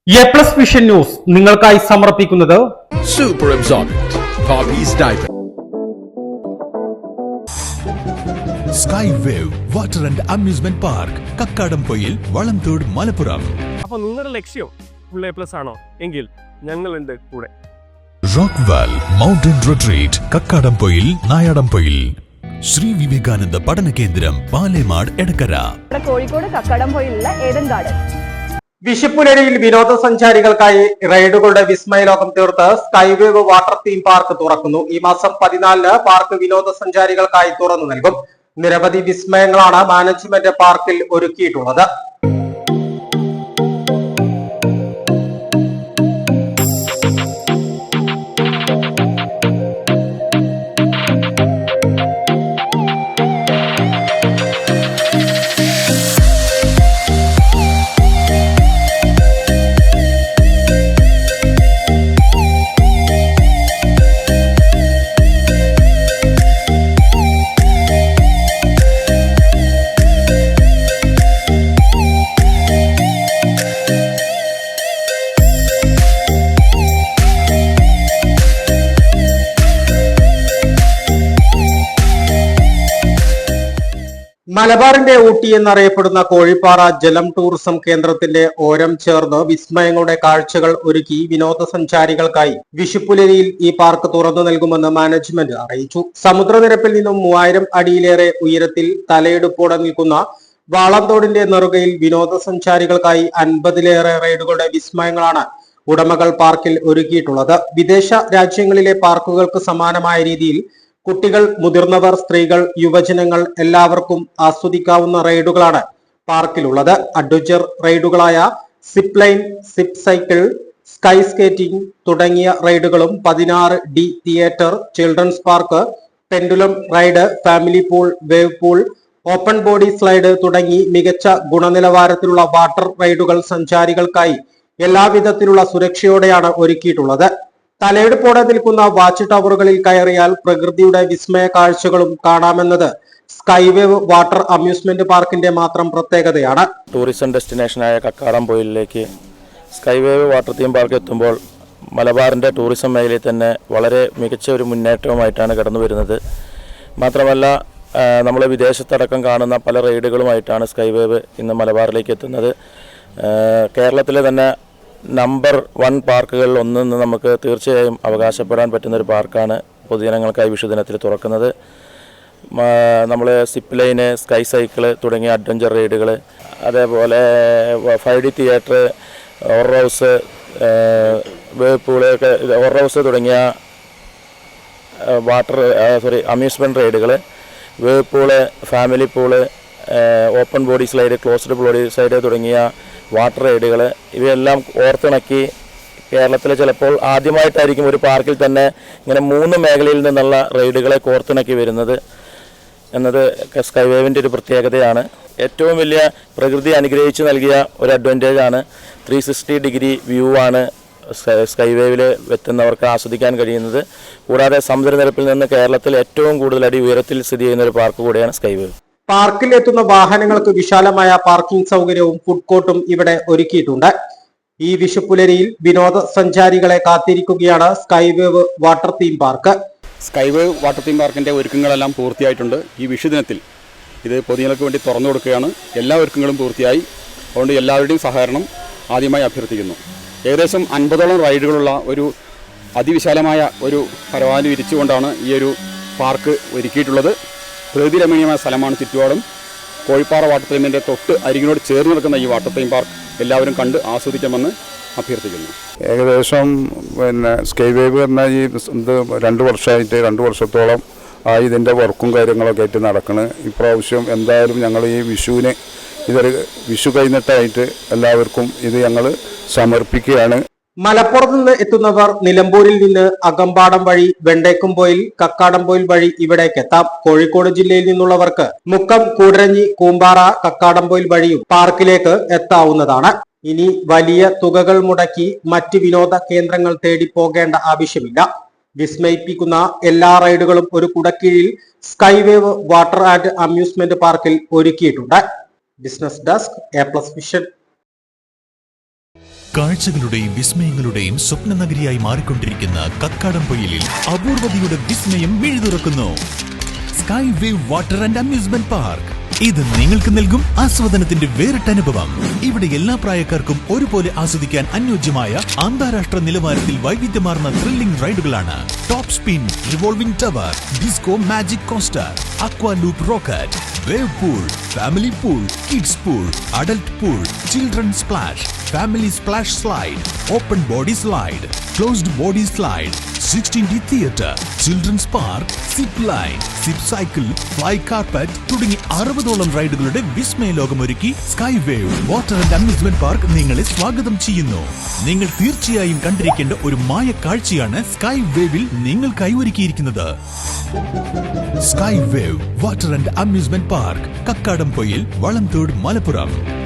A+ vision news നിങ്ങൾക്കായി സമർപ്പിക്കുന്നത് super absorbent Poppies diaper. Sky wave water and amusement park, Kakkadampoyil, Valamthode, Malappuram. അപ്പോൾ നിങ്ങളുടെ ലക്ഷ്യം ഫുൾ A+ ആണോ എങ്കിൽ ഞങ്ങളുണ്ട് കൂടെ. Rockwall mountain retreat, Kakkadampoyil, Nayadampoyil. Shri Vivekananda പഠന കേന്ദ്രം, പാലേമാട്, എടക്കര. കോഴിക്കോട് കക്കാടംപൊയിലുള്ള ഏദൻ ഗാർഡൻ. വിഷുപ്പുലരിയിൽ വിനോദസഞ്ചാരികൾക്കായി റൈഡുകളുടെ വിസ്മയലോകം തീർത്ത് സ്കൈവേവ് വാട്ടർ തീം പാർക്ക് തുറക്കുന്നു. ഈ മാസം 14-ന് പാർക്ക് വിനോദസഞ്ചാരികൾക്കായി തുറന്നു നൽകും. നിരവധി വിസ്മയങ്ങളാണ് മാനേജ്മെന്റ് പാർക്കിൽ ഒരുക്കിയിട്ടുള്ളത്. മലബാറിന്റെ ഊട്ടി എന്നറിയപ്പെടുന്ന കോഴിപ്പാറ ജലം ടൂറിസം കേന്ദ്രത്തിന്റെ ഓരം ചേർന്ന് വിസ്മയങ്ങളുടെ കാഴ്ചകൾ ഒരുക്കി വിനോദസഞ്ചാരികൾക്കായി വിഷുപ്പുലരിയിൽ ഈ പാർക്ക് തുറന്നു നൽകുമെന്ന് മാനേജ്മെന്റ് അറിയിച്ചു. സമുദ്രനിരപ്പിൽ നിന്നും 3000 അടിയിലേറെ ഉയരത്തിൽ തലയെടുപ്പോടെ നിൽക്കുന്ന വാളന്തോടിന്റെ നെറുകയിൽ വിനോദസഞ്ചാരികൾക്കായി 50-ലേറെ റൈഡുകളുടെ വിസ്മയങ്ങളാണ് ഉടമകൾ പാർക്കിൽ ഒരുക്കിയിട്ടുള്ളത്. വിദേശ രാജ്യങ്ങളിലെ പാർക്കുകൾക്ക് സമാനമായ രീതിയിൽ കുട്ടികൾ, മുതിർന്നവർ, സ്ത്രീകൾ, യുവജനങ്ങൾ എല്ലാവർക്കും ആസ്വദിക്കാവുന്ന റൈഡുകളാണ് പാർക്കിലുള്ളത്. അഡ്വഞ്ചർ റൈഡുകളായ zip line, zip cycle, sky skating തുടങ്ങിയ റൈഡുകളും 16D theatre, children's park, pendulum ride, family pool, wave pool, open body slide തുടങ്ങി മികച്ച ഗുണനിലവാരത്തിലുള്ള വാട്ടർ റൈഡുകൾ സഞ്ചാരികൾക്കായി എല്ലാവിധത്തിലുള്ള സുരക്ഷയോടെയാണ് ഒരുക്കിയിട്ടുള്ളത്. തലയെടുപ്പോടെ നിൽക്കുന്ന വാച്ച് ടവറുകളിൽ കയറിയാൽ പ്രകൃതിയുടെ വിസ്മയ കാഴ്ചകളും കാണാമെന്നത് സ്കൈവേവ് വാട്ടർ അമ്യൂസ്മെന്റ് പാർക്കിന്റെ മാത്രം പ്രത്യേകതയാണ്. ടൂറിസം ഡെസ്റ്റിനേഷനായ കക്കാടംപൊയിലേക്ക് സ്കൈവേവ് വാട്ടർ തീം പാർക്ക് എത്തുമ്പോൾ മലബാറിന്റെ ടൂറിസം മേഖലയിൽ തന്നെ വളരെ മികച്ച ഒരു മുന്നേറ്റവുമായിട്ടാണ് കടന്നു വരുന്നത്. മാത്രമല്ല, നമ്മൾ വിദേശത്തടക്കം കാണുന്ന പല റൈഡുകളുമായിട്ടാണ് സ്കൈവേവ് ഇന്ന് മലബാറിലേക്ക് എത്തുന്നത്. കേരളത്തിലെ തന്നെ നമ്പർ 1 പാർക്കുകളിൽ ഒന്നെന്ന് നമുക്ക് തീർച്ചയായും അവകാശപ്പെടാൻ പറ്റുന്ന ഒരു പാർക്കാണ് പൊതുജനങ്ങൾക്കായി വിഷുദിനത്തിൽ തുറക്കുന്നത്. നമ്മൾ സിപ്പ് ലൈന്, സ്കൈ സൈക്കിള് തുടങ്ങിയ അഡ്വഞ്ചർ റൈഡുകൾ, അതേപോലെ 5D theatre, horror house, wave pool, horror house തുടങ്ങിയ അമ്യൂസ്മെൻറ്റ് റൈഡുകൾ, wave pool, family pool, open body slide, closed body slide തുടങ്ങിയ വാട്ടർ റൈഡുകൾ, ഇവയെല്ലാം ഓർത്തിണക്കി കേരളത്തിലെ ചിലപ്പോൾ ആദ്യമായിട്ടായിരിക്കും ഒരു പാർക്കിൽ തന്നെ ഇങ്ങനെ 3 മേഖലയിൽ നിന്നുള്ള റൈഡുകളെ കോർത്തിണക്കി വരുന്നത് എന്നത് സ്കൈവേവിൻ്റെ ഒരു പ്രത്യേകതയാണ്. ഏറ്റവും വലിയ പ്രകൃതി അനുഗ്രഹിച്ച് നൽകിയ ഒരു അഡ്വാൻറ്റേജാണ്. 360 ഡിഗ്രി വ്യൂ ആണ് സ്കൈവേവിൽ എത്തുന്നവർക്ക് ആസ്വദിക്കാൻ കഴിയുന്നത്. കൂടാതെ സമുദ്രനിരപ്പിൽ നിന്ന് കേരളത്തിൽ ഏറ്റവും കൂടുതൽ അടി ഉയരത്തിൽ സ്ഥിതി ചെയ്യുന്ന ഒരു പാർക്ക് കൂടിയാണ് സ്കൈവേവ്. പാർക്കിൽ എത്തുന്ന വാഹനങ്ങൾക്ക് വിശാലമായ പാർക്കിംഗ് സൗകര്യവും ഫുഡ് കോർട്ടും ഇവിടെ ഒരുക്കിയിട്ടുണ്ട്. ഈ വിഷുപ്പുലരിയിൽ വിനോദസഞ്ചാരികളെ കാത്തിരിക്കുകയാണ് Skywave water theme park. Skywave water theme പാർക്കിന്റെ ഒരുക്കങ്ങളെല്ലാം പൂർത്തിയായിട്ടുണ്ട്. ഈ വിഷുദിനത്തിൽ ഇത് പൊതുജനങ്ങൾക്ക് വേണ്ടി തുറന്നു കൊടുക്കുകയാണ്. എല്ലാ ഒരുക്കങ്ങളും പൂർത്തിയായി. അതുകൊണ്ട് എല്ലാവരുടെയും സഹകരണം ആദ്യമായി അഭ്യർത്ഥിക്കുന്നു. ഏകദേശം 50ഓളം റൈഡുകളുള്ള ഒരു അതിവിശാലമായ ഒരു പരവാനി വിരിച്ചുകൊണ്ടാണ് ഈ ഒരു പാർക്ക് ഒരുക്കിയിട്ടുള്ളത്. പ്രകൃതി രമണീയമായ സ്ഥലമാണ് ചുറ്റുപാടും. കോഴിപ്പാറ വാട്ടർ തീമിൻ്റെ തൊട്ട് അരികിനോട് ചേർന്ന് നിൽക്കുന്ന ഈ വാട്ടർ തീം പാർക്ക് എല്ലാവരും കണ്ട് ആസ്വദിക്കാമെന്ന് അഭ്യർത്ഥിക്കുന്നു. ഏകദേശം സ്കൈവേവ് എന്ന ഈ 2 വർഷമായിട്ട് 2 വർഷത്തോളം ആയി ഇതിൻ്റെ വർക്കും കാര്യങ്ങളൊക്കെ ആയിട്ട് നടക്കുന്നത്. ഇപ്രാവശ്യം എന്തായാലും ഞങ്ങൾ ഈ വിഷുവിന് ഇതൊരു വിഷു കഴിഞ്ഞിട്ടായിട്ട് എല്ലാവർക്കും ഇത് ഞങ്ങൾ സമർപ്പിക്കുകയാണ്. മലപ്പുറത്ത് നിന്ന് എത്തുന്നവർ നിലമ്പൂരിൽ നിന്ന് അകമ്പാടം വഴി വെണ്ടേക്കുംപോയിൽ, കക്കാടംപൊയിൽ വഴി ഇവിടേക്ക് എത്താം. കോഴിക്കോട് ജില്ലയിൽ നിന്നുള്ളവർക്ക് മുക്കം, കൂടരഞ്ഞി, കൂമ്പാറ, കക്കാടംപൊയിൽ വഴിയും പാർക്കിലേക്ക് എത്താവുന്നതാണ്. ഇനി വലിയ തുകകൾ മുടക്കി മറ്റ് വിനോദ കേന്ദ്രങ്ങൾ തേടി പോകേണ്ട ആവശ്യമില്ല. വിസ്മയിപ്പിക്കുന്ന എല്ലാ റൈഡുകളും ഒരു കുടക്കീഴിൽ സ്കൈവേവ് വാട്ടർ ആൻഡ് അമ്യൂസ്മെന്റ് പാർക്കിൽ ഒരുക്കിയിട്ടുണ്ട്. ബിസിനസ് ഡെസ്ക്, എ+ വിഷൻ. കാഴ്ചകളുടെയും വിസ്മയങ്ങളുടെയും സ്വപ്ന നഗരിയായി മാറിക്കൊണ്ടിരിക്കുന്ന കക്കാടംപൊയിലിൽ അപൂർവതയുടെ വിസ്മയം മിഴിതുറക്കുന്നു. Sky wave water and amusement park. ഇത് നിങ്ങൾക്ക് നൽകും ആസ്വാദനത്തിന്റെ വേറിട്ട അനുഭവം. ഇവിടെ എല്ലാ പ്രായക്കാർക്കും ഒരുപോലെ ആസ്വദിക്കാൻ അനുയോജ്യമായ അന്താരാഷ്ട്ര നിലവാരത്തിൽ വൈവിധ്യമാർന്ന ത്രില്ലിംഗ് റൈഡുകളാണ്. Top spin, revolving tower, disco magic coaster, aqua loop rocket, wave pool, family pool, kids pool, adult pool, children splash, family splash slide, open body slide, closed body slide, 16D theatre, children's park, zip line, zip cycle, fly carpet തുടങ്ങി 60ഓളം റൈഡുകളുടെ വിസ്മയ ലോകമൊരുക്കി sky wave water and amusement park നിങ്ങളെ സ്വാഗതം ചെയ്യുന്നു. നിങ്ങൾ തീർച്ചയായും കണ്ടിരിക്കേണ്ട ഒരു മായ കാഴ്ചയാണ് സ്കൈ വേവിൽ നിങ്ങൾക്കായി ഒരുക്കിയിരിക്കുന്നത്. Sky wave water and amusement park, Kakkadampoyil, Valamthode, Malappuram.